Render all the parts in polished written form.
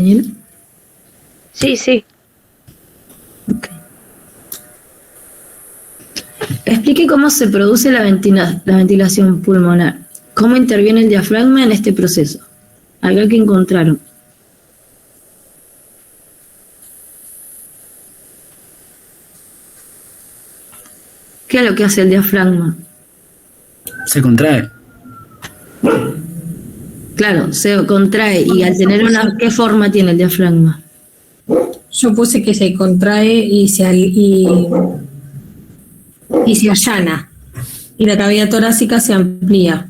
Daniel? Sí, sí. Ok. Explique cómo se produce la ventilación pulmonar. ¿Cómo interviene el diafragma en este proceso? Acá que encontraron. ¿Qué es lo que hace el diafragma? Se contrae. Claro, se contrae y al tener una... ¿Qué forma tiene el diafragma? Yo puse que se contrae y se allana. Y la cavidad torácica se amplía.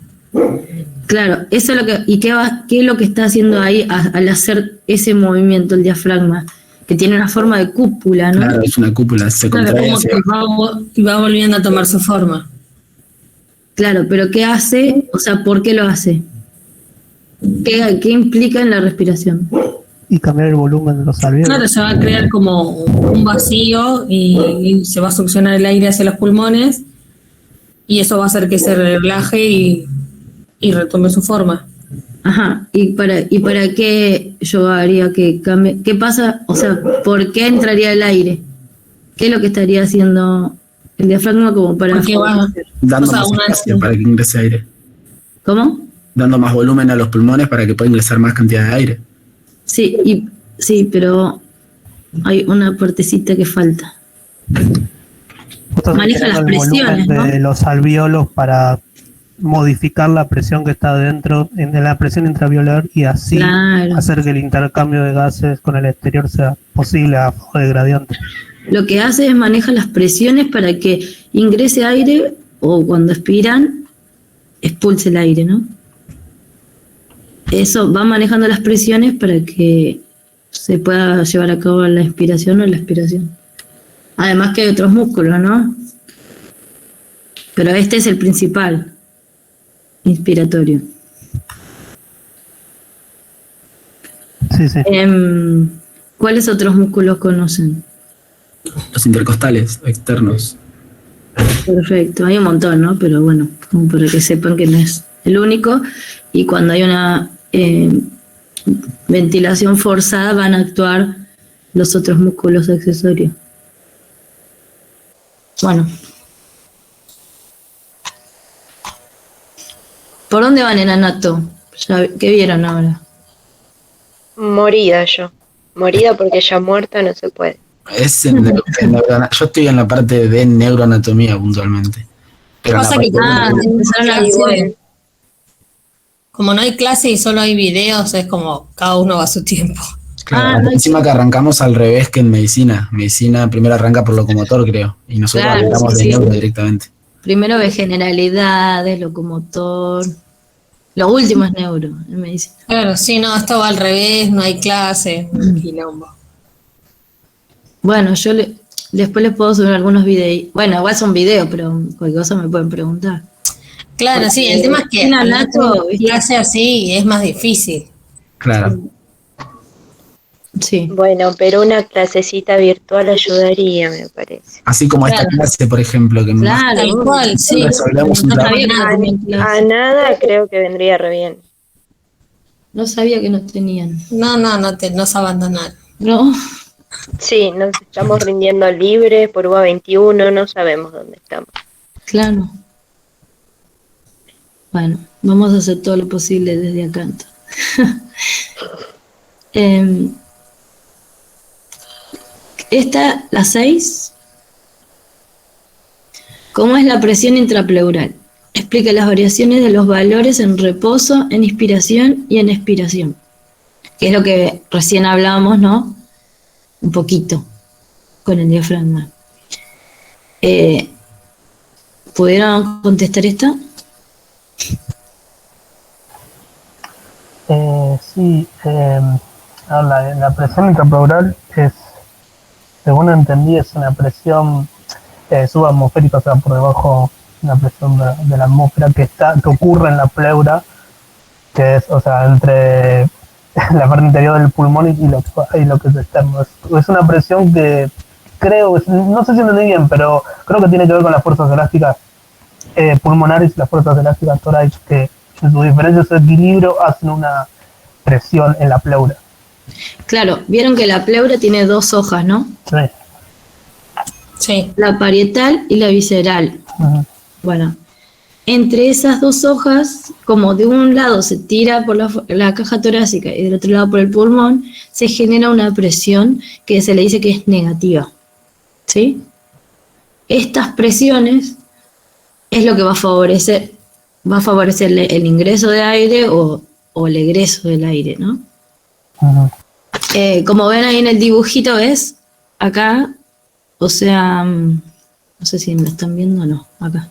Claro, eso es lo que... ¿Y qué es lo que está haciendo ahí al hacer ese movimiento el diafragma? Que tiene una forma de cúpula, ¿no? Claro, es una cúpula, se Claro, contrae. como que va volviendo a tomar su forma. Claro, pero ¿qué hace? O sea, ¿por qué lo hace? ¿Qué implica en la respiración? Y cambiar el volumen de los alvéolos. Claro, se va a crear como un vacío y se va a succionar el aire hacia los pulmones y eso va a hacer que se relaje y retome su forma. Ajá, ¿y para qué yo haría que cambie? ¿Qué pasa? O sea, ¿por qué entraría el aire? ¿Qué es lo que estaría haciendo el diafragma como para... Porque va, Dando o sea, más una- espacio para que ingrese aire. ¿Cómo? Dando más volumen a los pulmones para que pueda ingresar más cantidad de aire. Sí, sí, pero hay una partecita que falta. Justo Maneja las el presiones, volumen de los alvéolos para modificar la presión que está dentro, en la presión intraalveolar, y así Claro. hacer que el intercambio de gases con el exterior sea posible a favor del gradiente. Lo que hace es maneja las presiones para que ingrese aire o cuando expiran, expulse el aire, ¿no? Eso va manejando las presiones para que se pueda llevar a cabo la inspiración o la expiración. Además que hay otros músculos, ¿no? Pero este es el principal, inspiratorio. Sí, sí. ¿Cuáles otros músculos conocen? Los intercostales externos. Perfecto, hay un montón, ¿no? Pero bueno, como para que sepan que no es el único. Y cuando hay una ventilación forzada van a actuar los otros músculos accesorios. Bueno. ¿Por dónde van en Anato? ¿Qué vieron ahora? Morida yo. Morida porque ya muerta no se puede. Es yo estoy en la parte de neuroanatomía puntualmente. Pero en la Pasa que parte empezaron a Igual. hacer. Como no hay clase y solo hay videos, es como cada uno va a su tiempo. claro, encima que arrancamos al revés que en medicina. Medicina primero arranca por locomotor, creo. Y nosotros Claro, arrancamos sí, de sí. neuro directamente. Primero ve generalidades, locomotor. Lo último es neuro en medicina. Claro, sí, no, esto va al revés, no hay clase, un quilombo. Bueno, yo después les puedo subir algunos videos. Bueno, igual son videos, pero cualquier cosa me pueden preguntar. Claro, sí, el tema es que en al Anato, hacer ¿viste? clase así es más difícil. Claro. Sí. Bueno, pero una clasecita virtual ayudaría, me parece. Así como esta Claro. clase, por ejemplo, que Claro. Tal cual, sí. resolvemos un No trabajo. sabía que no tenían A clase. nada creo que vendría re bien. No sabía que no tenían. No se abandonaron. No. Sí, nos estamos rindiendo libres por UA 21, no sabemos dónde estamos. Claro. Bueno, vamos a hacer todo lo posible desde acá entonces. Esta, la 6. ¿Cómo es la presión intrapleural? Explica las variaciones de los valores en reposo, en inspiración y en expiración. Que es lo que recién hablábamos, ¿no? Un poquito con el diafragma. ¿Pudieron contestar esta? Sí, la presión intrapleural es, según entendí, es una presión subatmosférica, o sea, por debajo de la presión de la atmósfera que ocurre en la pleura, que es, o sea, entre la parte interior del pulmón y lo que es externo. Es una presión que creo, no sé si entendí bien, pero creo que tiene que ver con las fuerzas elásticas pulmonares y las fuerzas elásticas torácicas, que en sus diferencias de equilibrio hacen una presión en la pleura. Claro, vieron que la pleura tiene 2 hojas, ¿no? Sí. Sí. La parietal y la visceral. Ujú. Bueno, entre esas 2 hojas, como de un lado se tira por la caja torácica y del otro lado por el pulmón, se genera una presión que se le dice que es negativa. ¿Sí? Estas presiones es lo que va a favorecer el ingreso de aire o el egreso del aire, ¿no? Ujú. Como ven ahí en el dibujito, ¿ves? Acá, o sea, no sé si me están viendo o no, acá.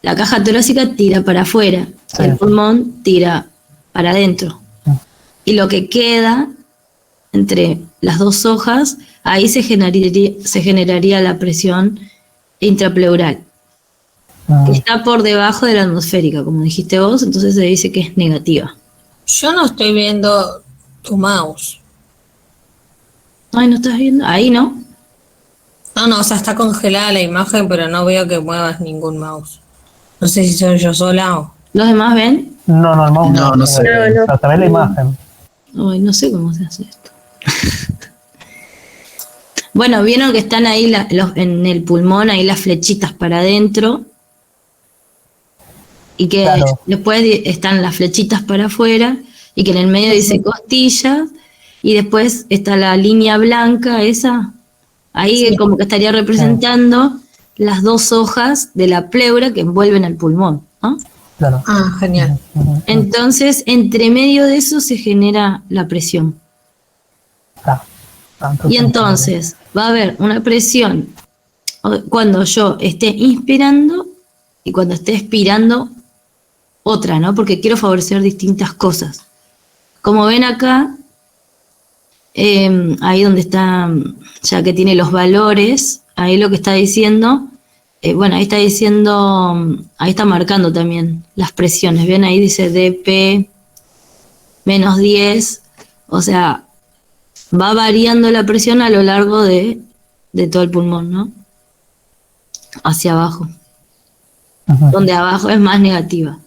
La caja torácica tira para afuera, Sí. el pulmón tira para adentro. Y lo que queda entre las 2 hojas, ahí se generaría la presión intrapleural, que Ujú. está por debajo de la atmosférica, como dijiste vos, entonces se dice que es negativa. Yo no estoy viendo tu mouse. Ay, ¿no estás viendo? Ahí, ¿no? No, o sea, está congelada la imagen, pero no veo que muevas ningún mouse. No sé si soy yo sola o... ¿Los demás ven? No, el mouse No, no se ve. No, O sea, se ve la imagen. Ay, no sé cómo se hace esto. Bueno, vieron que están ahí en el pulmón, ahí las flechitas para adentro. Y que Claro. después están las flechitas para afuera. Y que en el medio dice costillas. Y después está la línea blanca esa. Ahí Sí. como que estaría representando las 2 hojas de la pleura que envuelven al pulmón, ¿no? Claro. Ah, genial. Ujú. Entonces, entre medio de eso se genera la presión. Está. Y entonces va a haber una presión cuando yo esté inspirando y cuando esté expirando otra, ¿no? Porque quiero favorecer distintas cosas. Como ven acá, ahí donde está, ya que tiene los valores, ahí lo que está diciendo, bueno, ahí está diciendo, ahí está marcando también las presiones. ¿Ven? Ahí dice dp menos 10, o sea, va variando la presión a lo largo de todo el pulmón, ¿no? Hacia abajo, Ujú. donde abajo es más negativa.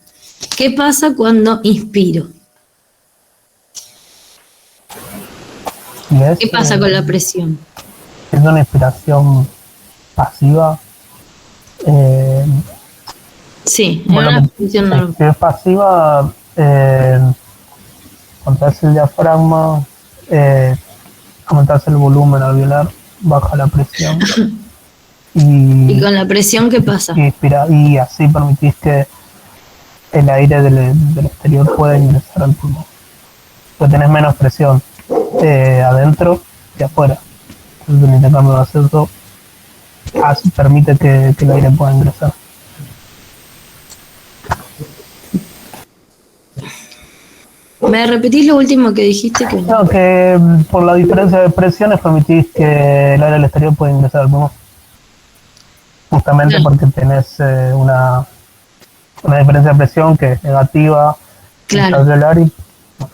¿Qué pasa cuando inspiro? Y es, ¿Qué pasa con la presión? es una inspiración pasiva. Eh, Sí, en bueno, una presión normal. si es pasiva, contraes el diafragma, aumentas el volumen alveolar, baja la presión ¿Y y, con la presión qué pasa? y así permitís que el aire del exterior pueda ingresar al pulmón. Pues tenés menos presión adentro que afuera. Entonces el intercambio gaseoso permite que el aire pueda ingresar. ¿Me repetís lo último que dijiste? Que No, que por la diferencia de presiones permitís que el aire del exterior pueda ingresar al pulmón. Justamente Claro. porque tenés una diferencia de presión que es negativa, Claro, alveolar y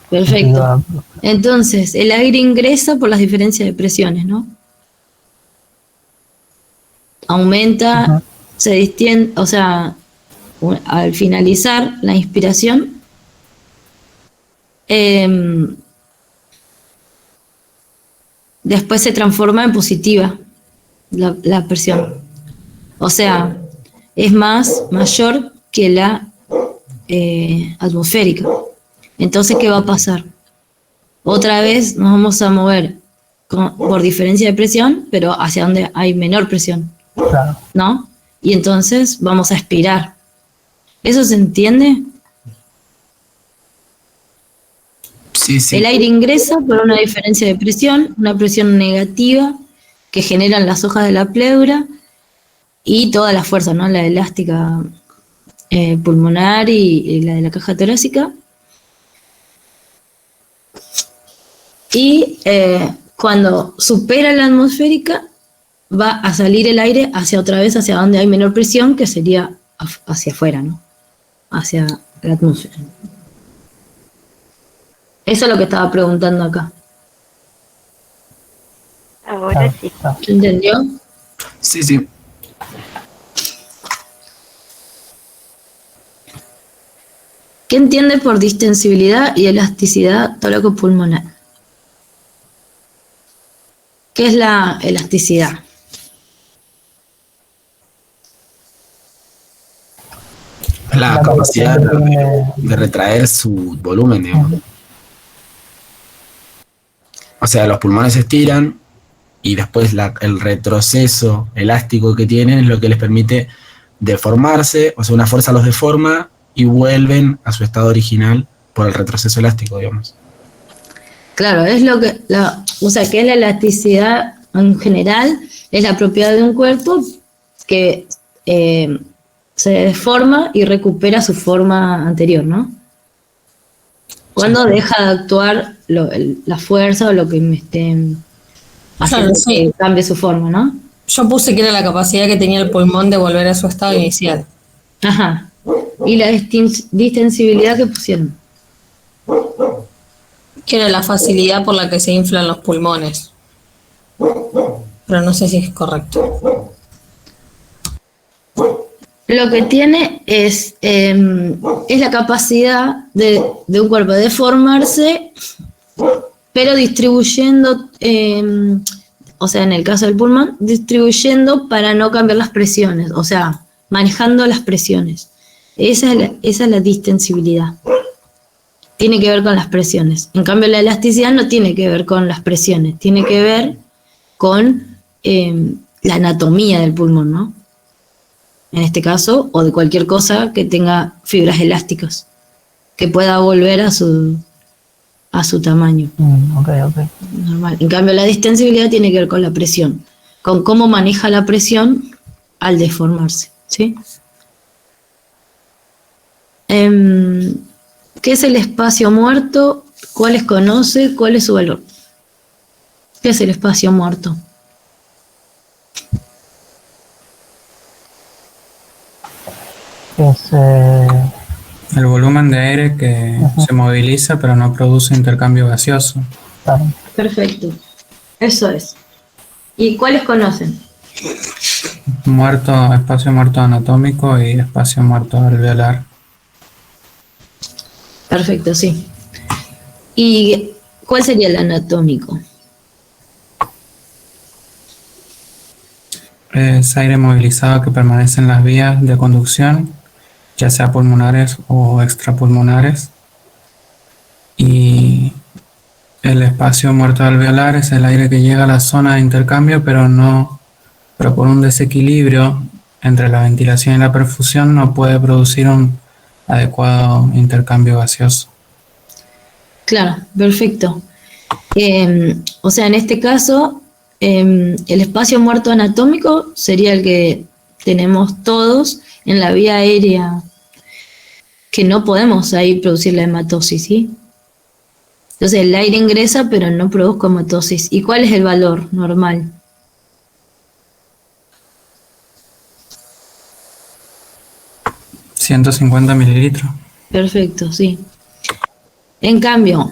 perfecto. Entonces, el aire ingresa por las diferencias de presiones, ¿no? Aumenta, Ujú. se distiende, o sea, al finalizar la inspiración, después se transforma en positiva la presión. O sea, es mayor que la atmosférica. Entonces, ¿qué va a pasar? Otra vez nos vamos a mover por diferencia de presión, pero hacia donde hay menor presión, Claro. ¿no? Y entonces vamos a expirar. ¿Eso se entiende? Sí, sí. El aire ingresa por una diferencia de presión, una presión negativa que generan las hojas de la pleura y toda la fuerza, ¿no? La elástica pulmonar y la de la caja torácica. Y cuando supera la atmosférica, va a salir el aire hacia otra vez, hacia donde hay menor presión, que sería hacia afuera, ¿no? Hacia la atmósfera. Eso es lo que estaba preguntando acá. Ahora sí. Claro. ¿Se entendió? Sí, sí. ¿Qué entiende por distensibilidad y elasticidad tóraco-pulmonar? ¿Qué es la elasticidad? La capacidad de retraer su volumen, digamos. O sea, los pulmones se estiran y después el retroceso elástico que tienen es lo que les permite deformarse, o sea, una fuerza los deforma y vuelven a su estado original por el retroceso elástico, digamos. Claro, es lo que, o sea, que es la elasticidad en general, es la propiedad de un cuerpo que se deforma y recupera su forma anterior, ¿no? Cuando deja de actuar la fuerza o lo que me esté haciendo que cambie su forma, ¿no? Yo puse que era la capacidad que tenía el pulmón de volver a su estado inicial. Ajá. ¿Y la distensibilidad que pusieron? Que era la facilidad por la que se inflan los pulmones. Pero no sé si es correcto. Lo que tiene es la capacidad de un cuerpo de deformarse, pero distribuyendo, o sea, en el caso del pulmón, distribuyendo para no cambiar las presiones, o sea, manejando las presiones. Esa es la distensibilidad. Tiene que ver con las presiones. En cambio, la elasticidad no tiene que ver con las presiones, tiene que ver con la anatomía del pulmón, ¿no? En este caso, o de cualquier cosa que tenga fibras elásticas, que pueda volver a su tamaño. Ok. Normal. En cambio, la distensibilidad tiene que ver con la presión, con cómo maneja la presión al deformarse, ¿sí? ¿Qué es el espacio muerto? ¿Cuáles conoce? ¿Cuál es su valor? ¿Qué es el espacio muerto? Es el volumen de aire que se moviliza pero no produce intercambio gaseoso. claro. Perfecto. Eso es. ¿Y cuáles conocen? Espacio muerto anatómico y espacio muerto alveolar. Perfecto, sí. ¿Y cuál sería el anatómico? Es aire movilizado que permanece en las vías de conducción, ya sea pulmonares o extrapulmonares. Y el espacio muerto alveolar es el aire que llega a la zona de intercambio, pero por un desequilibrio entre la ventilación y la perfusión no puede producir un adecuado intercambio gaseoso. Claro, perfecto. O sea, en este caso, el espacio muerto anatómico sería el que tenemos todos en la vía aérea, que no podemos ahí producir la hematosis, ¿sí? Entonces el aire ingresa, pero no produzco hematosis. ¿Y cuál es el valor normal? ¿150 mililitros? Perfecto, sí. En cambio,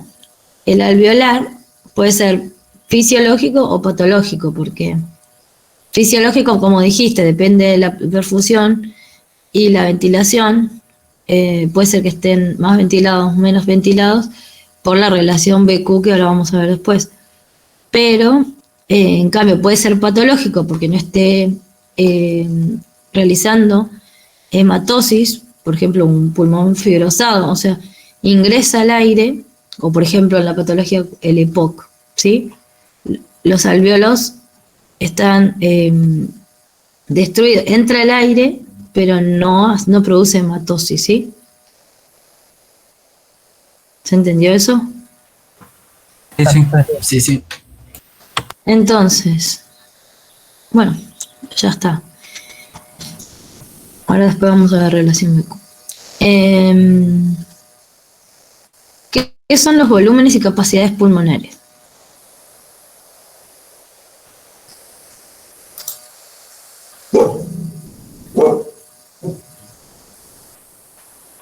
el alveolar puede ser fisiológico o patológico, porque fisiológico, como dijiste, depende de la perfusión y la ventilación. Puede ser que estén más ventilados o menos ventilados por la relación BQ que ahora vamos a ver después. Pero, en cambio, puede ser patológico porque no esté realizando hematosis, por ejemplo, un pulmón fibrosado, o sea, ingresa al aire, o por ejemplo en la patología el EPOC, ¿sí? Los alvéolos están destruidos, entra el aire, pero no produce hematosis, ¿sí? ¿Se entendió eso? Sí, sí. Entonces, bueno, ya está. Ahora después vamos a la relación BQ. ¿Qué son los volúmenes y capacidades pulmonares?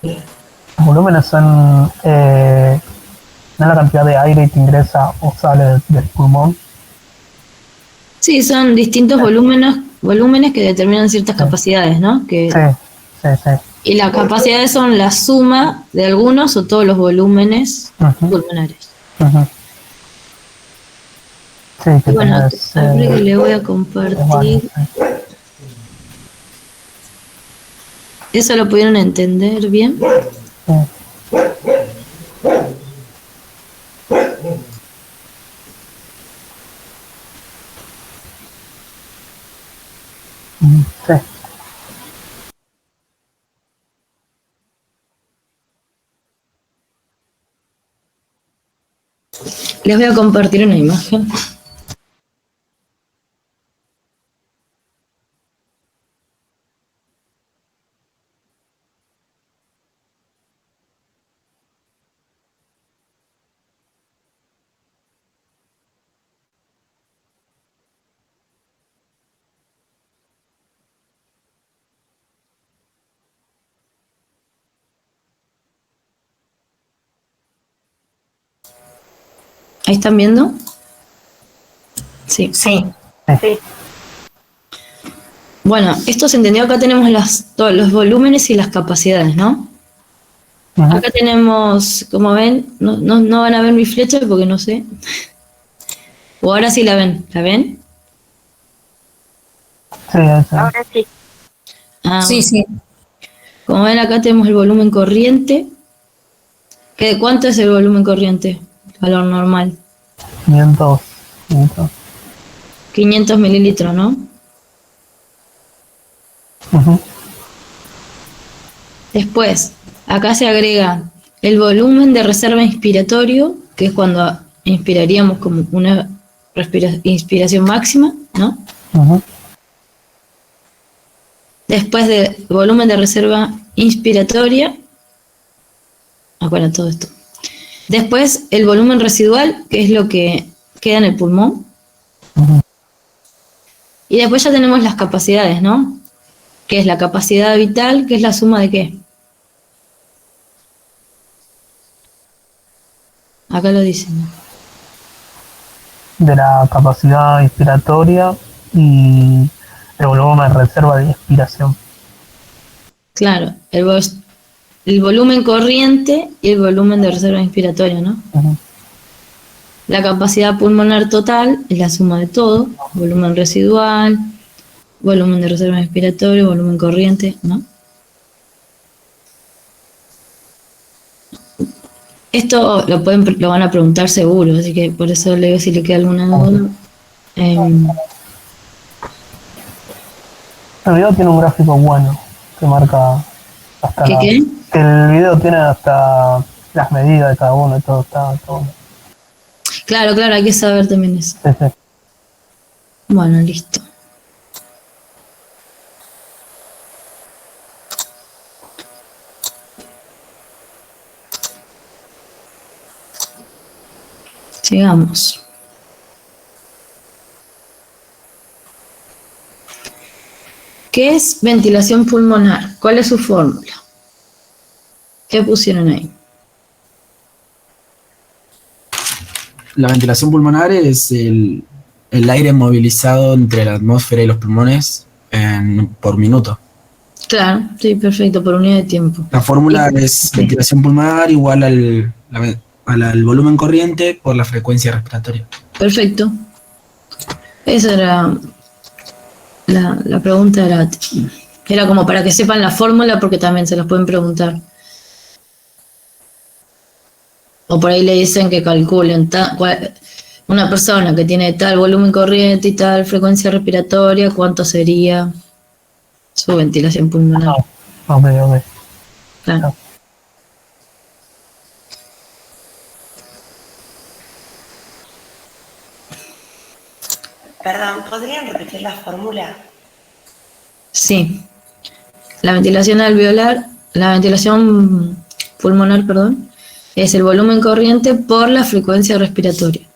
Los volúmenes son no la cantidad de aire que ingresa o sale del pulmón. Sí, son distintos volúmenes que determinan ciertas capacidades, ¿no? Sí. Y las capacidades son la suma de algunos o todos los volúmenes pulmonares. Ujú. Sí, que Bueno, tenés, abre que le voy a compartir. ¿Eso lo pudieron entender bien? sí. Sí. Les voy a compartir una imagen. ¿Ahí están viendo? Sí. Sí. Bueno, esto se entendió. Acá tenemos todos los volúmenes y las capacidades, ¿no? Ujú. Acá tenemos, como ven, no van a ver mi flecha porque no sé. O ahora sí la ven. ¿La ven? Sí, eso. Ahora sí. Ah, Sí, sí. como ven, acá tenemos el volumen corriente. ¿Cuánto es el volumen corriente? Valor normal. 500. 500. 500 mililitros, ¿no? Ujú. Después, acá se agrega el volumen de reserva inspiratorio, que es cuando inspiraríamos como una inspiración máxima, ¿no? Ujú. Después de volumen de reserva inspiratoria, bueno, todo esto. Después el volumen residual, que es lo que queda en el pulmón. Ujú. Y después ya tenemos las capacidades, ¿no? Que es la capacidad vital, que es la suma de qué. Acá lo dicen, ¿no? De la capacidad inspiratoria y el volumen de reserva de expiración. Claro, el volumen corriente y el volumen de reserva inspiratoria, ¿no? Ujú. La capacidad pulmonar total es la suma de todo, volumen residual, volumen de reserva inspiratoria, volumen corriente, ¿no? Esto lo van a preguntar seguro, así que por eso le digo si le queda alguna duda. El video tiene un gráfico bueno que marca hasta ¿Qué qué? que el video tiene hasta las medidas de cada uno y todo está bueno. Claro, hay que saber también eso. Sí, sí. Bueno, listo. Sigamos. ¿Qué es ventilación pulmonar? ¿Cuál es su fórmula? ¿Qué pusieron ahí? La ventilación pulmonar es el aire movilizado entre la atmósfera y los pulmones por minuto. Claro, sí, perfecto, por unidad de tiempo. La fórmula es Sí. ventilación pulmonar igual al volumen corriente por la frecuencia respiratoria. Perfecto. Esa era la pregunta, era como para que sepan la fórmula porque también se las pueden preguntar. O por ahí le dicen que calculen una persona que tiene tal volumen corriente y tal frecuencia respiratoria, ¿cuánto sería su ventilación pulmonar? Ok, ok. Claro. Perdón, ¿podrían repetir la fórmula? Sí. La ventilación alveolar, la ventilación pulmonar, perdón, es el volumen corriente por la frecuencia respiratoria.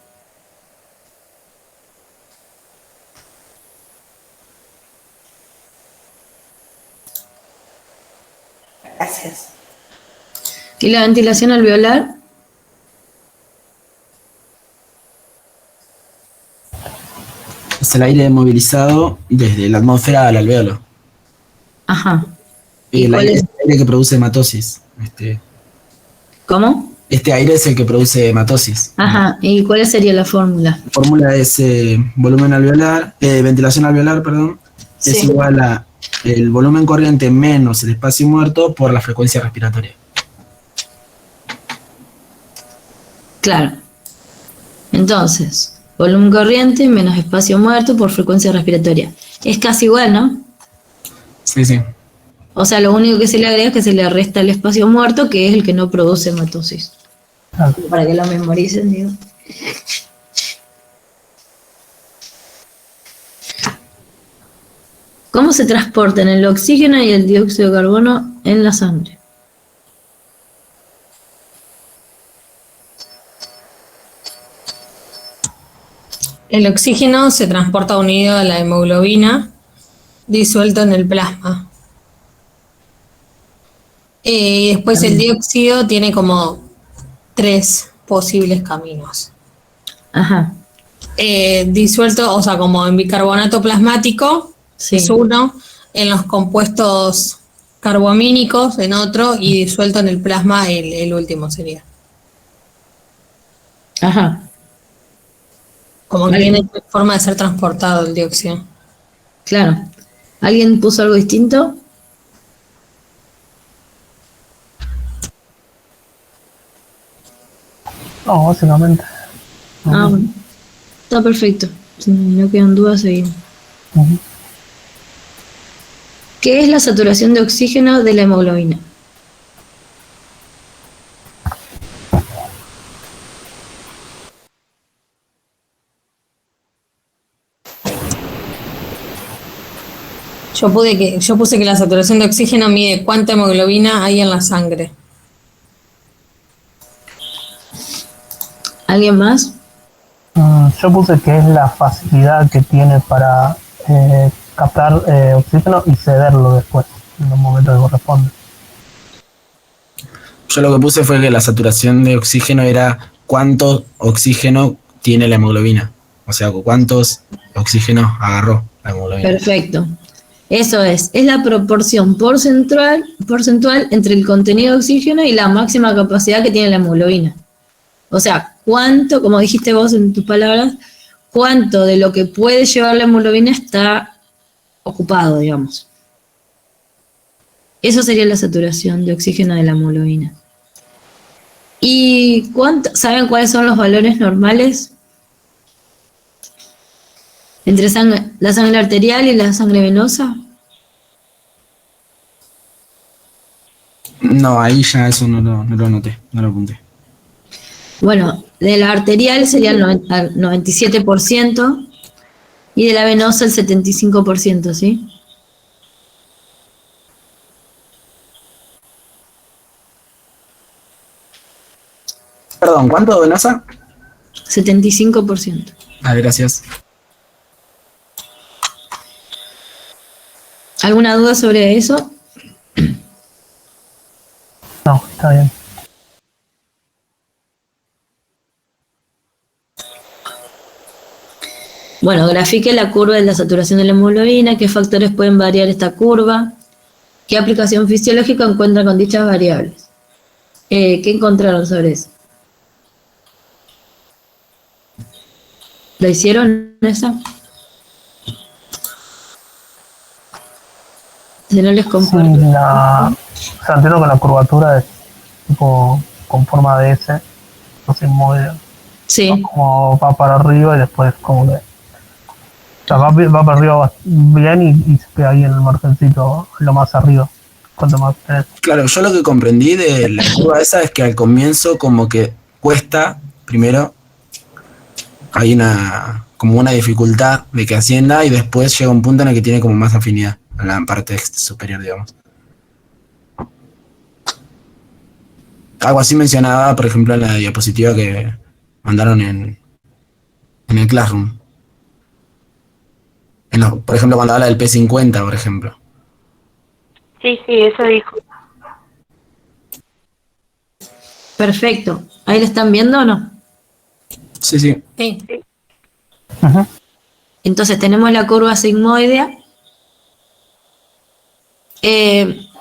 Gracias. Y la ventilación alveolar Es el aire movilizado desde la atmósfera al alvéolo. ajá. ¿Y El cuál aire es? es el aire que produce hematosis. ¿Cómo? Este aire es el que produce hematosis. Ajá, ¿y cuál sería la fórmula? La fórmula es volumen alveolar, ventilación alveolar, perdón, es Sí. igual a el volumen corriente menos el espacio muerto por la frecuencia respiratoria. Claro. Entonces, volumen corriente menos espacio muerto por frecuencia respiratoria. Es casi igual, ¿no? Sí, sí. O sea, lo único que se le agrega es que se le resta el espacio muerto, que es el que no produce hematosis. Claro. Para que lo memoricen, digo. ¿Cómo se transportan el oxígeno y el dióxido de carbono en la sangre? El oxígeno se transporta unido a la hemoglobina disuelto en el plasma. Después el dióxido tiene como 3 posibles caminos. Ajá, Disuelto, o sea, como en bicarbonato plasmático, sí. es uno, en los compuestos carboamínicos en otro, y disuelto en el plasma el último sería. Ajá. Como que Vale. tiene forma de ser transportado el dióxido. Claro. ¿Alguien puso algo distinto? No, básicamente. Ah, bueno. Está perfecto. Si no quedan dudas, seguimos. Ujú. ¿Qué es la saturación de oxígeno de la hemoglobina? Yo puse que la saturación de oxígeno mide cuánta hemoglobina hay en la sangre. ¿Alguien más? Yo puse que es la facilidad que tiene para captar oxígeno y cederlo después, en los momentos que corresponden. Yo lo que puse fue que la saturación de oxígeno era cuánto oxígeno tiene la hemoglobina. O sea, cuántos oxígenos agarró la hemoglobina. Perfecto. Eso es la proporción porcentual entre el contenido de oxígeno y la máxima capacidad que tiene la hemoglobina. O sea, cuánto, como dijiste vos en tus palabras, cuánto de lo que puede llevar la hemoglobina está ocupado, digamos. Eso sería la saturación de oxígeno de la hemoglobina. ¿Y saben cuáles son los valores normales entre la sangre arterial y la sangre venosa? No, ahí ya eso no lo anoté, no lo apunté. Bueno, de la arterial sería el 97% y de la venosa el 75%, ¿sí? Perdón, ¿cuánto, venosa? 75%. Ah, gracias. ¿Alguna duda sobre eso? No, está bien. Bueno, grafique la curva de la saturación de la hemoglobina, qué factores pueden variar esta curva, qué aplicación fisiológica encuentra con dichas variables. ¿Qué encontraron sobre eso? ¿Lo hicieron esa? Si no les Sí, comparto. o sea, entiendo que la curvatura es tipo con forma de S, entonces mueve Sí, como va para arriba y después como que, o sea, va para arriba bien y se queda ahí en el margencito, lo más arriba, cuanto más tenés. Claro, yo lo que comprendí de la curva esa es que al comienzo como que cuesta, primero, hay como una dificultad de que ascienda y después llega un punto en el que tiene como más afinidad a la parte superior, digamos. Algo así mencionaba, por ejemplo, en la diapositiva que mandaron en el Classroom. Por ejemplo, cuando habla del P50, por ejemplo. Sí, eso dijo. perfecto. ¿Ahí lo están viendo o no? Sí, sí. Sí. Ujú. Entonces tenemos la curva sigmoidea.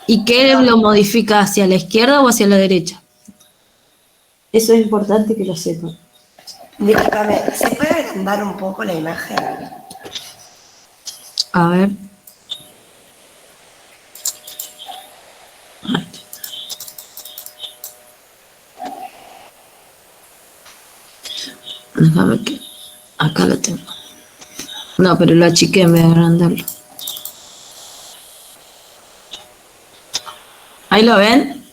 ¿Y qué lo modifica hacia la izquierda o hacia la derecha? Eso es importante que lo sepan. Disculpame, ¿se puede agrandar un poco la imagen? A ver. Déjame que... Acá lo tengo. No, pero lo achiqué en vez de agrandarlo. ¿Ahí lo ven?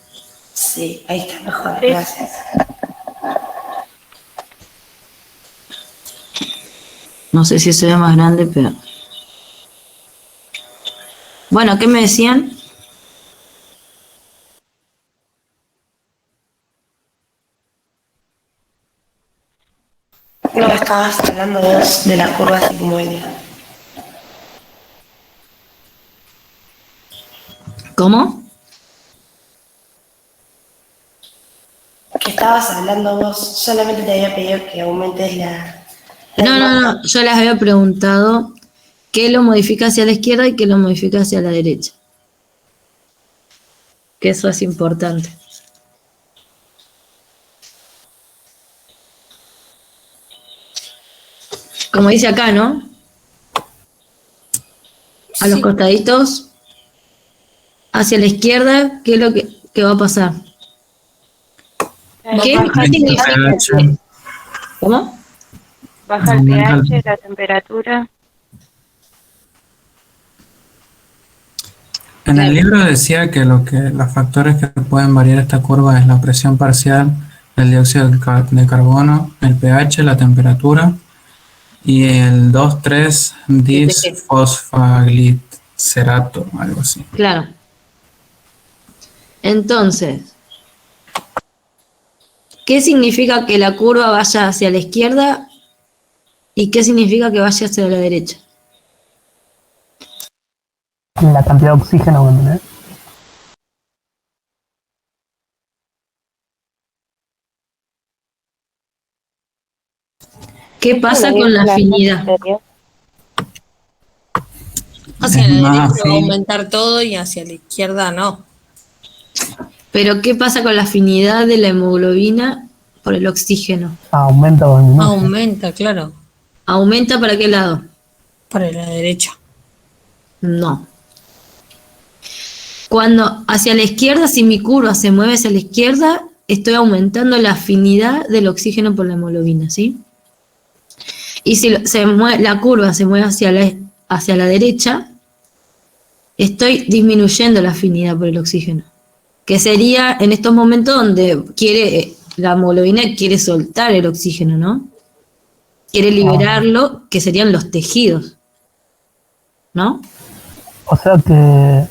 Sí, ahí está mejor, gracias. No sé si se ve más grande, pero... Bueno, ¿qué me decían? No, estabas hablando vos de la curva sigmoidea. ¿Cómo? Que estabas hablando vos, solamente te había pedido que aumentes la No, imagen. yo les había preguntado qué lo modifica hacia la izquierda y qué lo modifica hacia la derecha. Que eso es importante. Como dice acá, ¿no? A los costaditos, hacia la izquierda, ¿qué es lo que va a pasar? ¿Qué significa? pH. ¿Cómo? Baja el pH, la temperatura. En el libro decía que los factores que pueden variar esta curva es la presión parcial, el dióxido de carbono, el pH, la temperatura y el 2,3-disfosfaglicerato, algo así. Claro. Entonces, ¿qué significa que la curva vaya hacia la izquierda y qué significa que vaya hacia la derecha? La cantidad de oxígeno que tenés. ¿Qué pasa con la afinidad? Hacia Es la más derecha va a afín. aumentar todo y hacia la izquierda no. Pero ¿qué pasa con la afinidad de la hemoglobina por el oxígeno? Aumenta o disminuye. Aumenta, claro, ¿Aumenta para qué lado? para la derecha. No. Cuando hacia la izquierda, si mi curva se mueve hacia la izquierda, estoy aumentando la afinidad del oxígeno por la hemoglobina, ¿sí? Y si la curva se mueve hacia la derecha, estoy disminuyendo la afinidad por el oxígeno. Que sería en estos momentos donde la hemoglobina quiere soltar el oxígeno, ¿no? Quiere liberarlo, que serían los tejidos, ¿no? O sea que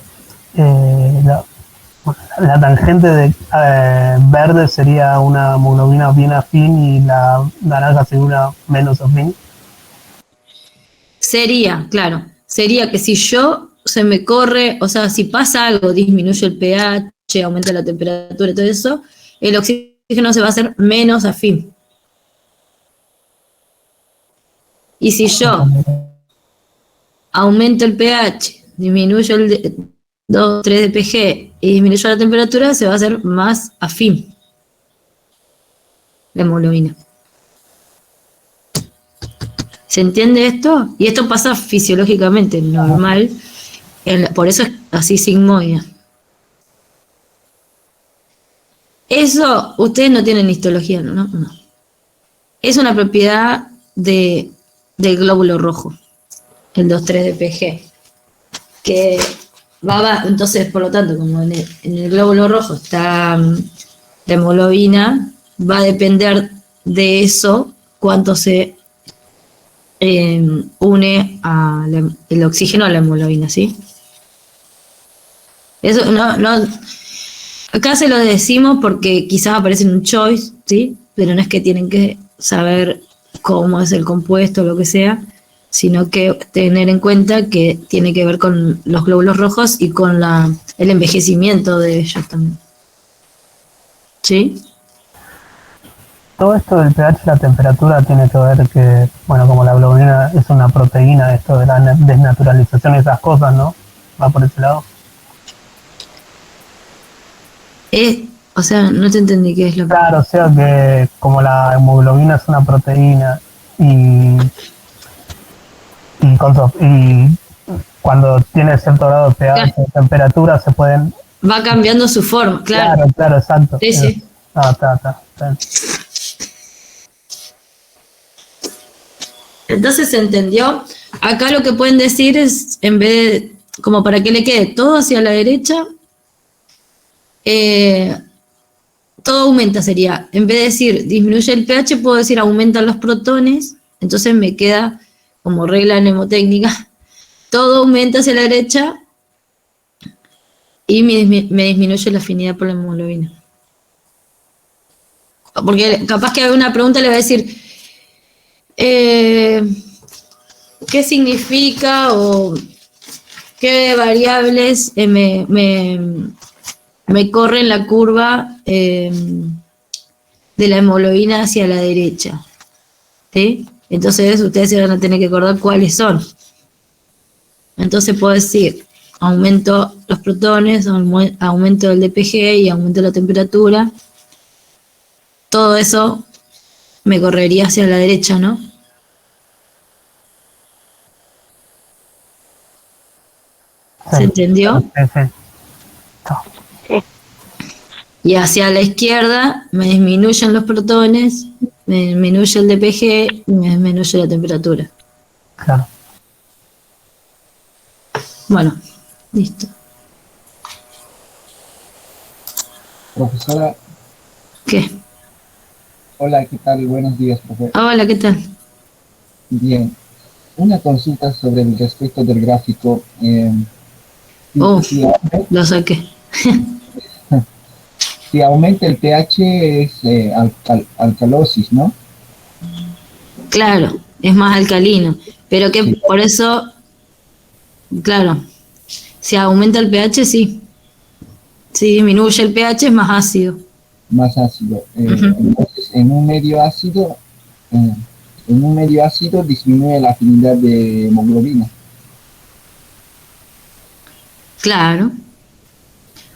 la tangente de verde sería una hemoglobina bien afín y la naranja sería una menos afín. Sería que si se me corre, o sea, si pasa algo, disminuye el pH, aumenta la temperatura y todo eso, el oxígeno se va a hacer menos afín. Y si yo aumento el pH, disminuyo el 2, 3 de pG y disminuyo la temperatura, se va a hacer más afín la hemoglobina. ¿Se entiende esto? Y esto pasa fisiológicamente, normal, por eso es así sigmoide. Eso, ustedes no tienen histología, ¿no? No. Es una propiedad del glóbulo rojo, el 2,3 de pG, que entonces, por lo tanto, como en el glóbulo rojo está la hemoglobina, va a depender de eso cuánto se une el oxígeno a la hemoglobina, ¿sí? Eso no, acá se lo decimos porque quizás aparece en un choice, ¿sí? Pero no es que tienen que saber cómo es el compuesto o lo que sea, sino que tener en cuenta que tiene que ver con los glóbulos rojos y con el envejecimiento de ellos también. ¿Sí? Todo esto del pH y la temperatura tiene que ver que, bueno, como la globulina es una proteína, esto de la desnaturalización y esas cosas, ¿no? Va por ese lado. O sea, no te entendí qué es lo que... Claro, o sea que como la hemoglobina es una proteína y cuando tiene cierto grado de pH, Claro. de temperatura, se pueden... Va cambiando su forma, claro. Claro, exacto. Sí, sí. Está bien. Entonces se entendió. Acá lo que pueden decir es, en vez de, como para que le quede todo hacia la derecha, todo aumenta sería. En vez de decir disminuye el pH, puedo decir aumentan los protones. Entonces me queda como regla mnemotécnica. Todo aumenta hacia la derecha y me disminuye la afinidad por la hemoglobina. Porque capaz que alguna pregunta le va a decir, ¿qué significa o qué variables me corren la curva de la hemoglobina hacia la derecha? ¿Sí? Entonces ustedes se van a tener que acordar cuáles son. Entonces puedo decir, aumento los protones, aumento el DPG y aumento la temperatura. Todo eso me correría hacia la derecha, ¿no? ¿Se entendió? Sí. Y hacia la izquierda me disminuyen los protones, me disminuye el DPG y me disminuye la temperatura. Claro. Bueno, listo. Profesora, ¿Qué? hola, ¿qué tal? Buenos días, profesor. Hola, ¿qué tal? Bien, una consulta sobre el respecto del gráfico. Si Lo saqué. si aumenta el pH es alcalosis, ¿no? Claro, es más alcalino, pero que por eso, claro, si aumenta el pH, sí. Si disminuye el pH es más ácido. Más ácido. Entonces, en un medio ácido disminuye la afinidad de hemoglobina. Claro.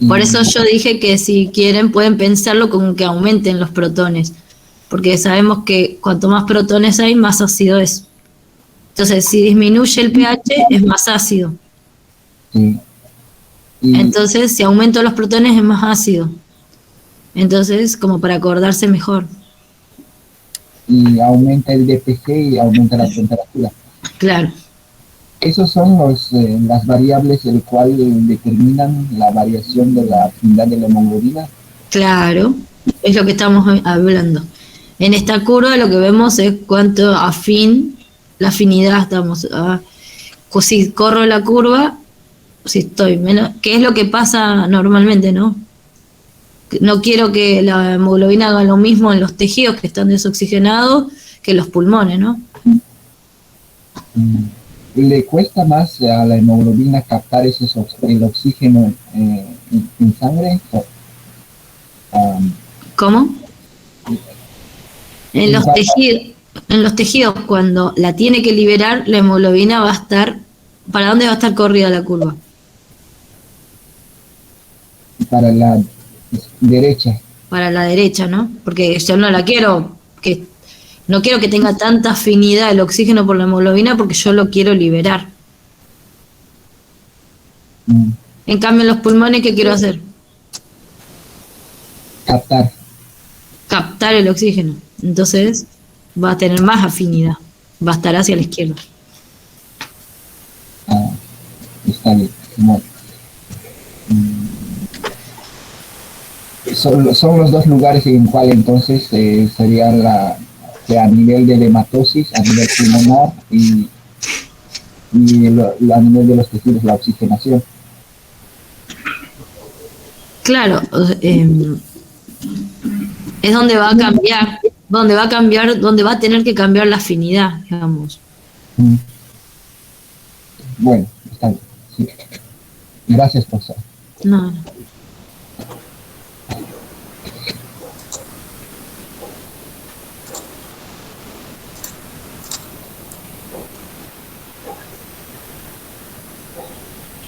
Por eso yo dije que si quieren pueden pensarlo como que aumenten los protones, porque sabemos que cuanto más protones hay, más ácido es. Entonces, si disminuye el pH, es más ácido. Sí. Entonces, si aumento los protones, es más ácido. Entonces, como para acordarse mejor. Y aumenta el DPG y aumenta la temperatura. Claro. Esos son las variables el cual determinan la variación de la afinidad de la hemoglobina. Claro, es lo que estamos hablando. En esta curva lo que vemos es cuánto la afinidad estamos. Si corro la curva, si estoy menos, que es lo que pasa normalmente, ¿no? No quiero que la hemoglobina haga lo mismo en los tejidos que están desoxigenados que en los pulmones, ¿no? ¿Le cuesta más a la hemoglobina captar el oxígeno en sangre? ¿Cómo? En los tejidos, cuando la tiene que liberar, la hemoglobina va a estar... ¿Para dónde va a estar corrida la curva? Para la derecha. Para la derecha, ¿no? Porque yo no la quiero no quiero que tenga tanta afinidad el oxígeno por la hemoglobina porque yo lo quiero liberar. En cambio, en los pulmones, ¿qué quiero hacer? Captar el oxígeno. Entonces, va a tener más afinidad. Va a estar hacia la izquierda. Está bien. No. Son los dos lugares en cual entonces sería a nivel de hematosis, a nivel pulmonar y a nivel de los tejidos, la oxigenación. Claro, es donde va a cambiar, donde va a tener que cambiar la afinidad, digamos. Bueno, está bien. Sí. Gracias, profesor. No.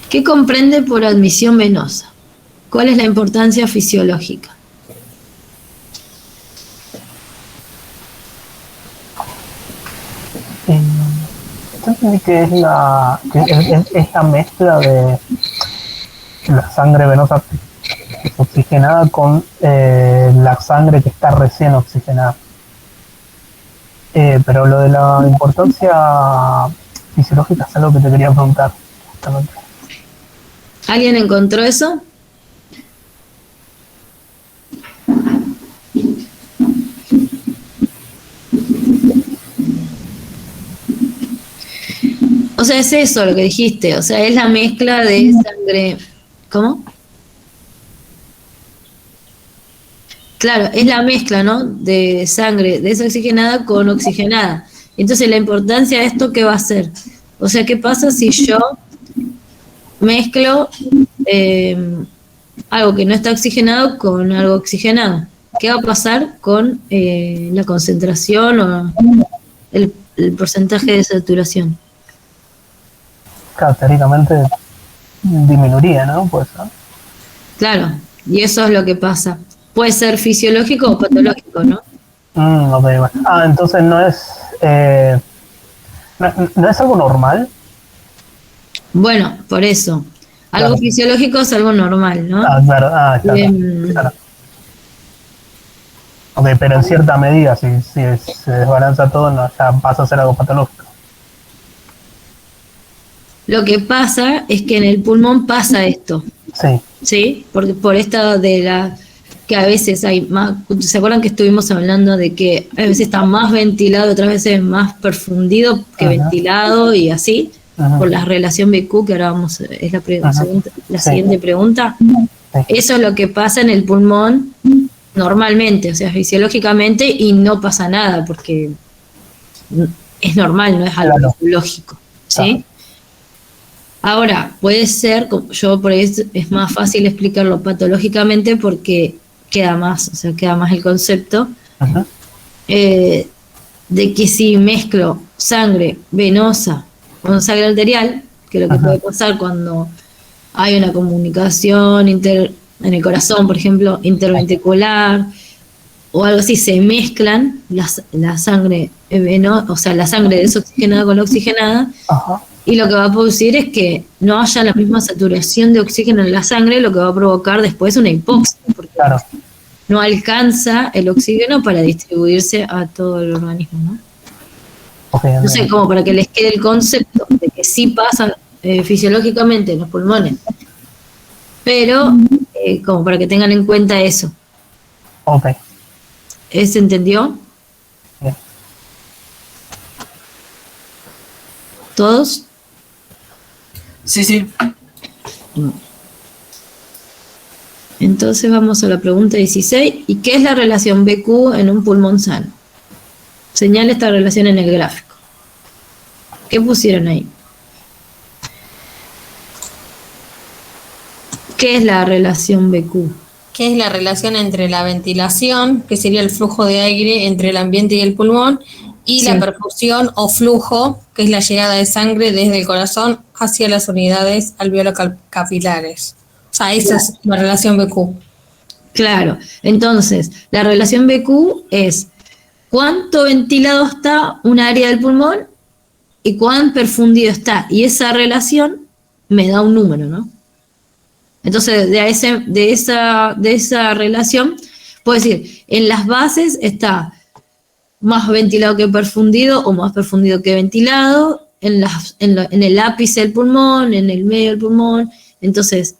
¿Qué comprende por admisión venosa? ¿Cuál es la importancia fisiológica? Yo entendí que es la mezcla de la sangre venosa oxigenada con la sangre que está recién oxigenada. Pero lo de la importancia fisiológica es algo que te quería preguntar. Justamente. ¿Alguien encontró eso? O sea, es eso lo que dijiste, o sea, es la mezcla de sangre. ¿Cómo? Claro, es la mezcla, ¿no? De sangre desoxigenada con oxigenada. Entonces, la importancia de esto, ¿qué va a ser? O sea, ¿qué pasa si yo mezclo algo que no está oxigenado con algo oxigenado? ¿Qué va a pasar con la concentración o el porcentaje de saturación? Claro, teóricamente disminuiría, ¿no? Pues, ¿no? Claro, y eso es lo que pasa. Puede ser fisiológico o patológico, ¿no? Ok, bueno. Entonces no es no es algo normal. Bueno, por eso. Algo Claro. fisiológico es algo normal, ¿no? Claro. Claro. Ok, pero en cierta medida, si se desbalanza todo, no, ya pasa a ser algo patológico. Lo que pasa es que en el pulmón pasa esto, Sí. ¿sí? Porque por esto de la que a veces hay más, ¿se acuerdan que estuvimos hablando de que a veces está más ventilado, otras veces más perfundido que Ajá. ventilado y así? Ajá. Por la relación BQ, que ahora vamos, es la Sí. siguiente pregunta. Sí. Eso es lo que pasa en el pulmón normalmente, o sea, fisiológicamente, y no pasa nada, porque es normal, no es algo Claro. fisiológico, ¿sí? Claro. Ahora, puede ser, yo por eso es más fácil explicarlo patológicamente porque queda más, o sea, queda más el concepto Ajá. de que si mezclo sangre venosa con sangre arterial, que es lo que Ajá. puede pasar cuando hay una comunicación en el corazón, por ejemplo, interventricular o algo así, se mezclan la sangre venosa, o sea, la sangre desoxigenada con la oxigenada, Ajá. y lo que va a producir es que no haya la misma saturación de oxígeno en la sangre, lo que va a provocar después una hipoxia, porque Claro. no alcanza el oxígeno para distribuirse a todo el organismo, ¿no? Ok, Entonces, entiendo. como para que les quede el concepto de que sí pasa fisiológicamente en los pulmones, pero como para que tengan en cuenta eso. Ok. ¿Se entendió? Bien. ¿Todos? Sí. Entonces vamos a la pregunta 16. ¿Y qué es la relación BQ en un pulmón sano? Señala esta relación en el gráfico. ¿Qué pusieron ahí? ¿Qué es la relación BQ? Que es la relación entre la ventilación, que sería el flujo de aire entre el ambiente y el pulmón, y Sí. la perfusión o flujo, que es la llegada de sangre desde el corazón hacia las unidades alveolo-capilares. O sea, esa es la relación BQ. Claro. Entonces, la relación BQ es cuánto ventilado está un área del pulmón y cuán perfundido está. Y esa relación me da un número, ¿no? Entonces, de esa relación, puedo decir, en las bases está más ventilado que perfundido o más perfundido que ventilado, en el ápice del pulmón, en el medio del pulmón. Entonces,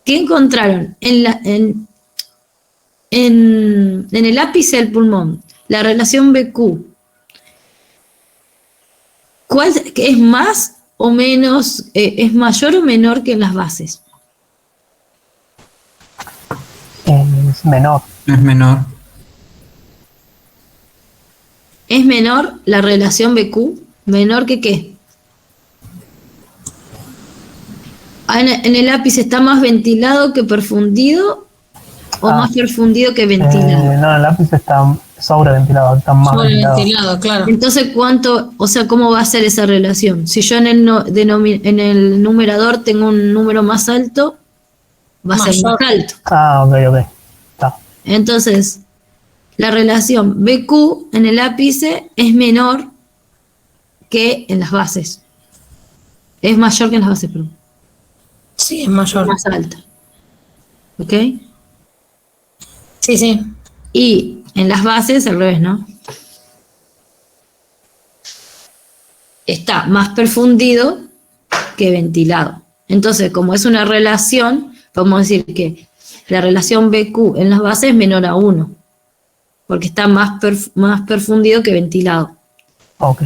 ¿qué encontraron? En el ápice del pulmón, la relación BQ, ¿cuál es más o menos, es mayor o menor que en las bases? Es menor. Es menor. ¿Es menor la relación BQ? ¿Menor que qué? ¿En el ápice está más ventilado que perfundido o más perfundido que ventilado? No, el lápiz está sobreventilado, está más ventilado. Sobreventilado, claro. Entonces, ¿cómo va a ser esa relación? Si yo en el numerador tengo un número más alto va a ser más Mayor. alto. Ah, ok. Está. Entonces, la relación BQ en el ápice es menor que en las bases. Es mayor que en las bases, perdón. Sí, es mayor. Más alta. ¿Ok? Sí, sí. Y en las bases, al revés, ¿no? Está más perfundido que ventilado. Entonces, como es una relación, podemos decir que la relación BQ en las bases es menor a 1, porque está más perfundido que ventilado. Ok.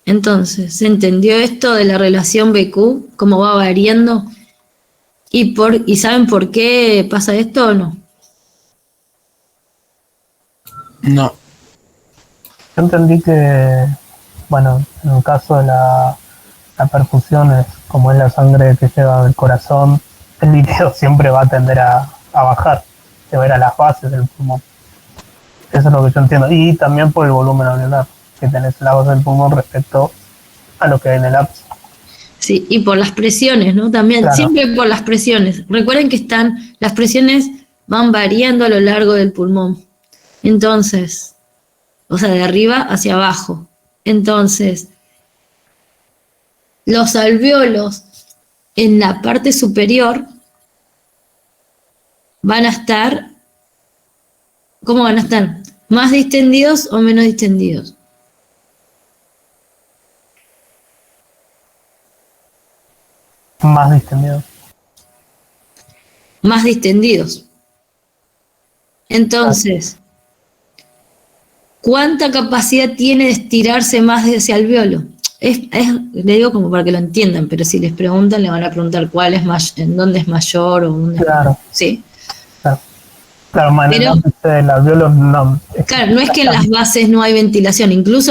Entonces, ¿se entendió esto de la relación BQ? ¿Cómo va variando? ¿Y saben por qué pasa esto o no? No. Yo entendí que, bueno, en el caso de la perfusión, es como es la sangre que lleva del corazón, el líquido siempre va a tender a bajar, se va a ir a las bases del pulmón. Eso es lo que yo entiendo. Y también por el volumen alveolar que tenés en la base del pulmón respecto a lo que hay en el ápice. Sí, y por las presiones, ¿no? También, Claro. siempre por las presiones. Recuerden que las presiones van variando a lo largo del pulmón. Entonces, o sea, de arriba hacia abajo. Entonces, los alvéolos en la parte superior van a estar, ¿cómo van a estar? ¿Más distendidos o menos distendidos? Más distendido. Más distendidos. Entonces, ¿cuánta capacidad tiene de estirarse más de ese alvéolo? Le digo como para que lo entiendan, pero si les preguntan, le van a preguntar cuál es en dónde es mayor o dónde Claro. sí. Claro, más en el Pero- ápice del alvéolo no. Claro, no es que en las bases no hay ventilación, incluso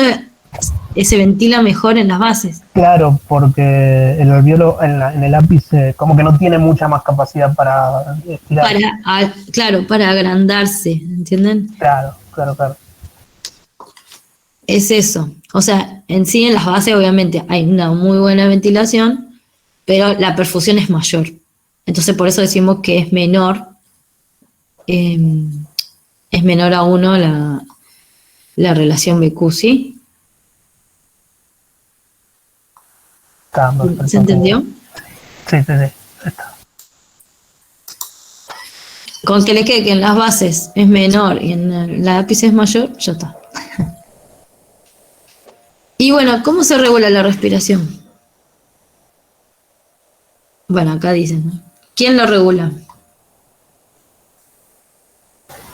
se ventila mejor en las bases. Claro, porque el alvéolo en el ápice como que no tiene mucha más capacidad para estirar. Claro, para agrandarse, ¿entienden? Claro. Es eso. O sea, en sí en las bases obviamente hay una muy buena ventilación, pero la perfusión es mayor. Entonces por eso decimos que es menor a 1 la relación BQ, ¿sí? Está, perfecto. ¿Se entendió? Sí. Está. Con que le quede que en las bases es menor y en la ápice es mayor, ya está. Y bueno, ¿cómo se regula la respiración? Bueno, acá dicen, ¿no? ¿Quién lo regula?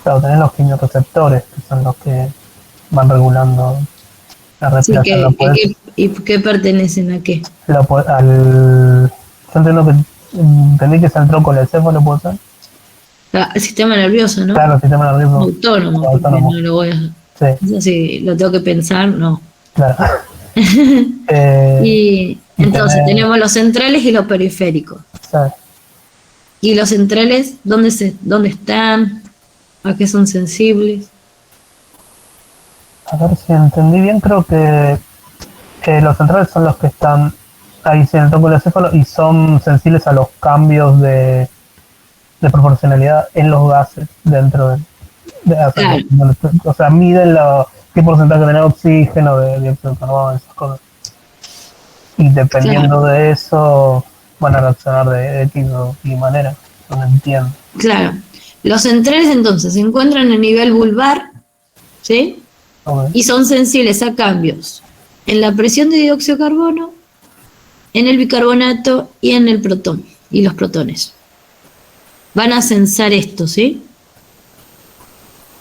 Claro, tenés los quimioreceptores, que son los que van regulando la Sí, respiración. ¿y qué pertenecen a qué? Yo entiendo que entendí que es el trócolo del céfalo, ¿puede ser? El sistema nervioso, ¿no? Claro, el sistema nervioso Autónomo, porque autónomo. no lo voy a... Sí, Eso sí, lo tengo que pensar, no. claro. Y entonces tenés- tenemos los centrales y los periféricos. sí. ¿Y los centrales dónde están? ¿A qué son sensibles? A ver si entendí bien, creo que los centrales son los que están ahí en el trócolo del céfalo y son sensibles a los cambios de proporcionalidad en los gases dentro Claro. o sea, miden qué porcentaje tiene oxígeno, de dióxido de carbono, esas cosas. Y dependiendo de eso, van a reaccionar de X o Y manera. No entiendo. Claro. Los centrales entonces se encuentran a nivel vulvar, ¿sí? Ok. Y son sensibles a cambios en la presión de dióxido de carbono, en el bicarbonato y en el protón y los protones. Van a sensar esto, ¿sí?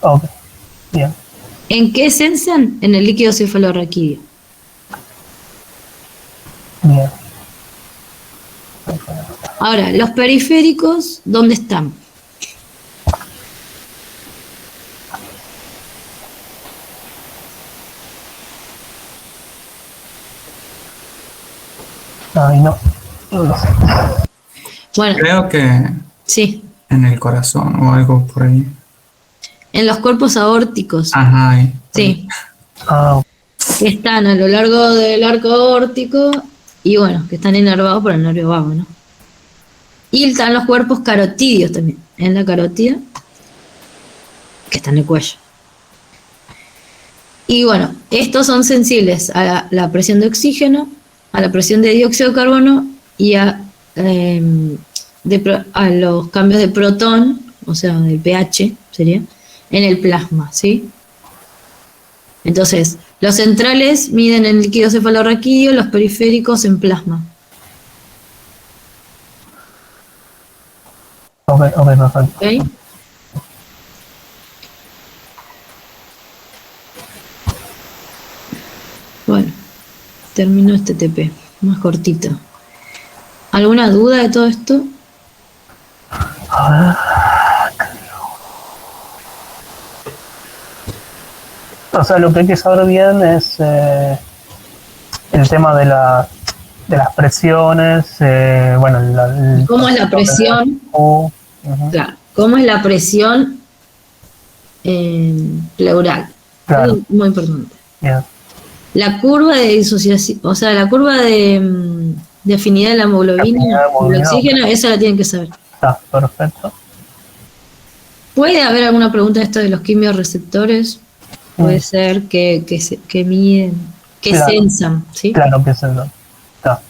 Ok. Bien. ¿En qué sensan? En el líquido cefalorraquídeo. Bien. Ahora, los periféricos, ¿dónde están? Ay, no. No lo sé. Bueno, Creo que sí, en el corazón o algo por ahí. en los cuerpos aórticos, Ajá, ahí. sí, Ah, que están a lo largo del arco aórtico y bueno, que están inervados por el nervio vago, ¿no? Y están los cuerpos carotídeos también, en la carótida, que está en el cuello. Y bueno, estos son sensibles a la presión de oxígeno, a la presión de dióxido de carbono y a los cambios de protón, o sea, del pH, sería, en el plasma, ¿sí? Entonces, los centrales miden en líquido cefalorraquídeo, los periféricos en plasma. Ok, perfecto. ¿Ok? Bueno, termino este TP, más cortito. ¿Alguna duda de todo esto? A ver. O sea, lo que hay que saber bien es el tema de las presiones, bueno, ¿Cómo es la presión? Claro, ¿cómo es la presión pleural? Claro. Es muy importante. Bien. La curva de disociación, o sea, la curva de afinidad de la hemoglobina, el oxígeno, esa la tienen que saber. Está, perfecto. ¿Puede haber alguna pregunta de esto de los quimiorreceptores? Puede ser que miden, que claro, sensan, ¿sí? Claro que sensan. Está.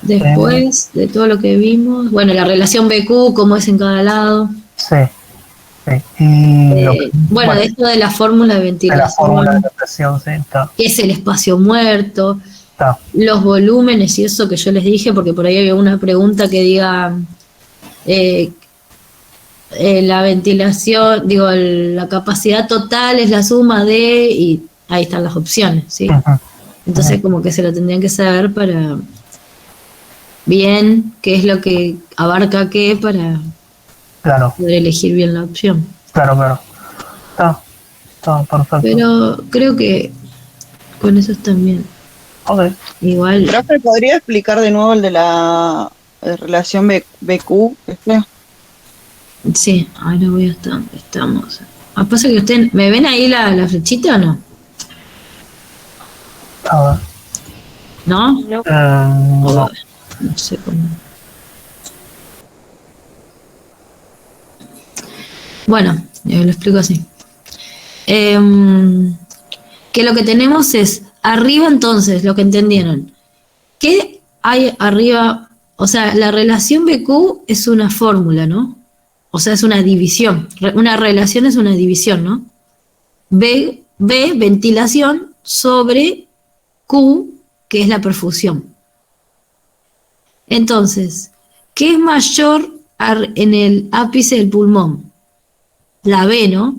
Después de todo lo que vimos, bueno, la relación BQ, cómo es en cada lado. Sí. Y bueno, de esto de la fórmula de ventilación. De la fórmula de la presión, sí, está. ¿Qué es el espacio muerto? Está. Los volúmenes y eso que yo les dije, porque por ahí había una pregunta que diga la ventilación, digo, la capacidad total es la suma de, y ahí están las opciones, ¿sí? Entonces como que se lo tendrían que saber para bien qué es lo que abarca qué para poder elegir bien la opción. Claro. Está perfecto. Pero creo que con eso están bien. Ok. Igual. Profe, ¿podría explicar de nuevo el de la relación BQ? Sí, ahora voy a estar. Estamos. Pasa que usted. ¿Me ven ahí la flechita o no? A ver. ¿No? No. No sé cómo. Bueno, lo explico así. Que lo que tenemos es arriba, entonces, lo que entendieron. ¿Qué hay arriba? O sea, la relación BQ es una fórmula, ¿no? O sea, es una división. Una relación es una división, ¿no? B, ventilación, sobre Q, que es la perfusión. Entonces, ¿qué es mayor en el ápice del pulmón? La B, ¿no?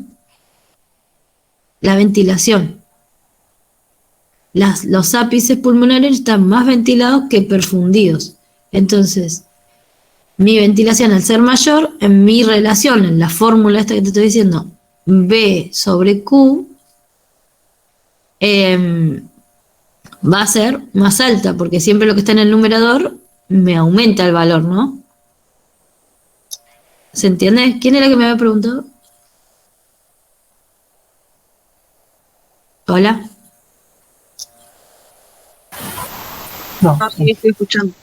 La ventilación. Los ápices pulmonares están más ventilados que perfundidos. Entonces, mi ventilación al ser mayor, en mi relación, en la fórmula esta que te estoy diciendo, B sobre Q, va a ser más alta, porque siempre lo que está en el numerador me aumenta el valor, ¿no? ¿Se entiende? ¿Quién era que me había preguntado? Hola. No, sí, estoy escuchando.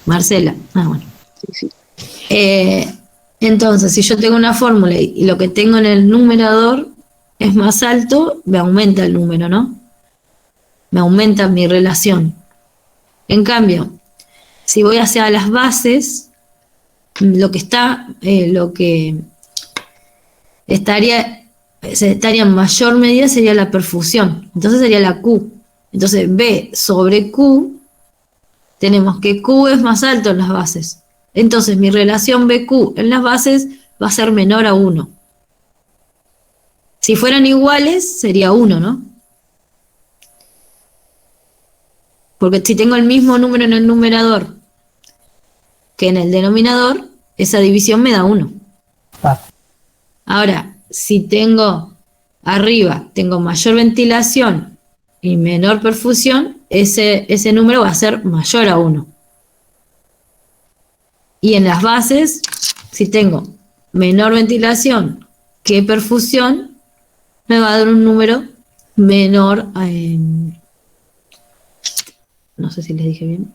Marcela. Bueno. Sí. Entonces, si yo tengo una fórmula y lo que tengo en el numerador es más alto, me aumenta el número, ¿no? Me aumenta mi relación. En cambio, si voy hacia las bases, lo que estaría en mayor medida sería la perfusión. Entonces sería la Q. Entonces B sobre Q, tenemos que Q es más alto en las bases. Entonces mi relación BQ en las bases va a ser menor a 1. Si fueran iguales, sería 1, ¿no? Porque si tengo el mismo número en el numerador que en el denominador, esa división me da 1. Ahora, si tengo arriba, tengo mayor ventilación y menor perfusión, ese número va a ser mayor a 1. Y en las bases, si tengo menor ventilación que perfusión, me va a dar un número menor no sé si les dije bien,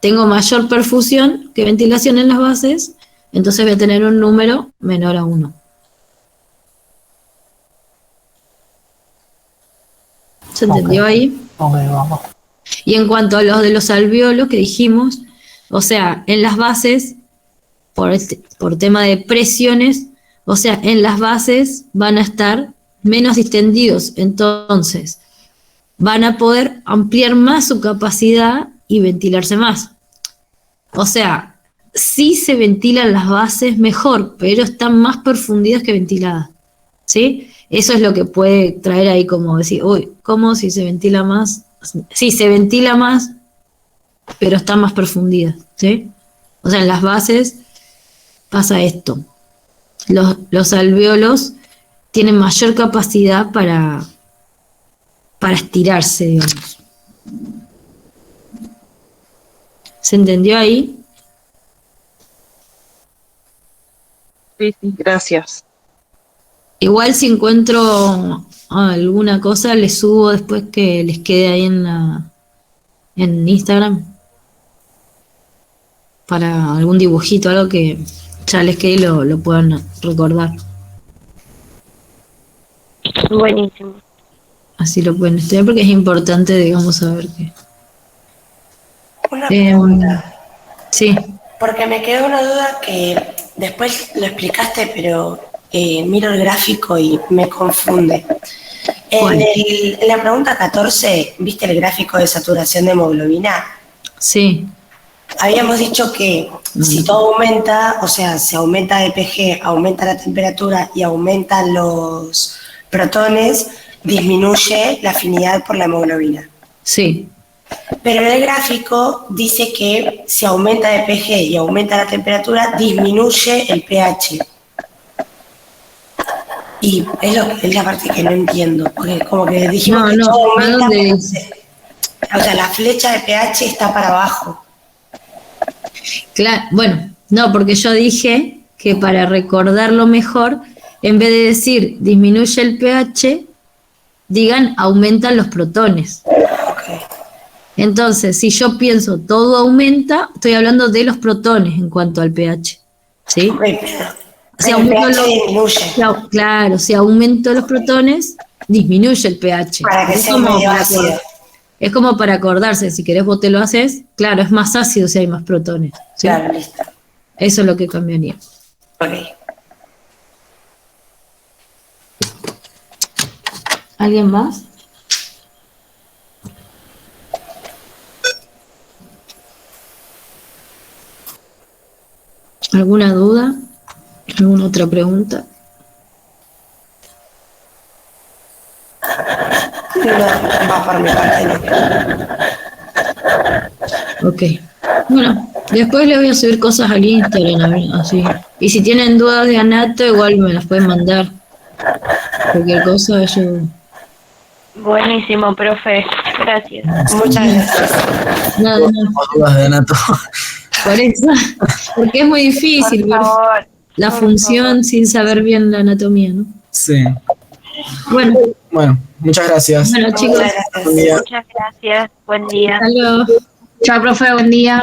tengo mayor perfusión que ventilación en las bases, entonces voy a tener un número menor a 1. ¿Se entendió ahí? Ok, vamos. Y en cuanto a los de los alvéolos que dijimos, o sea, en las bases, por tema de presiones, o sea, en las bases van a estar menos distendidos, entonces van a poder ampliar más su capacidad y ventilarse más. O sea, sí se ventilan las bases mejor, pero están más perfundidas que ventiladas, ¿sí? Eso es lo que puede traer ahí como decir, uy, ¿cómo si se ventila más? Sí, se ventila más, pero están más perfundidas, ¿sí? O sea, en las bases pasa esto. Los alvéolos tienen mayor capacidad para estirarse, digamos. ¿Se entendió ahí? Sí, gracias. Igual si encuentro alguna cosa, les subo después que les quede ahí en Instagram. Para algún dibujito, algo que ya les quede y lo puedan recordar. Buenísimo. Así lo pueden estudiar porque es importante, digamos, saber que... Una pregunta. Sí. Porque me quedó una duda que después lo explicaste, pero miro el gráfico y me confunde. En la pregunta 14, ¿viste el gráfico de saturación de hemoglobina? Sí. Habíamos dicho que si todo aumenta, o sea, si aumenta de pG, aumenta la temperatura y aumentan los protones, disminuye la afinidad por la hemoglobina. Sí. Pero en el gráfico dice que si aumenta de pG y aumenta la temperatura, disminuye el pH. Y es la parte que no entiendo, porque como que dijimos que todo aumenta, pero o sea, la flecha de pH está para abajo. Claro, bueno, no, porque yo dije que para recordarlo mejor, en vez de decir disminuye el pH, digan aumentan los protones. Okay. Entonces, si yo pienso todo aumenta, estoy hablando de los protones en cuanto al pH. ¿Sí? Okay, si aumento el pH disminuye. Claro, si aumento los protones, disminuye el pH. Para que sea medio ácido. Es como para acordarse, si querés vos te lo haces, claro, es más ácido si hay más protones. ¿Sí? Claro, listo. Eso es lo que cambiaría. Ok. ¿Alguien más? ¿Alguna duda? ¿Alguna otra pregunta? No, va por mi parte, no. Ok. Bueno, después les voy a subir cosas al Instagram, así. Y si tienen dudas de anato, igual me las pueden mandar. Cualquier cosa, yo... Buenísimo, profe. Gracias. Muchas gracias. Nada, No dudas de anato. por eso, porque es muy difícil ver la función sin saber bien la anatomía, ¿no? Sí. Bueno, muchas gracias. Bueno, chicos, Buen día. Muchas gracias. Buen día. hasta luego. Chao, profe, buen día.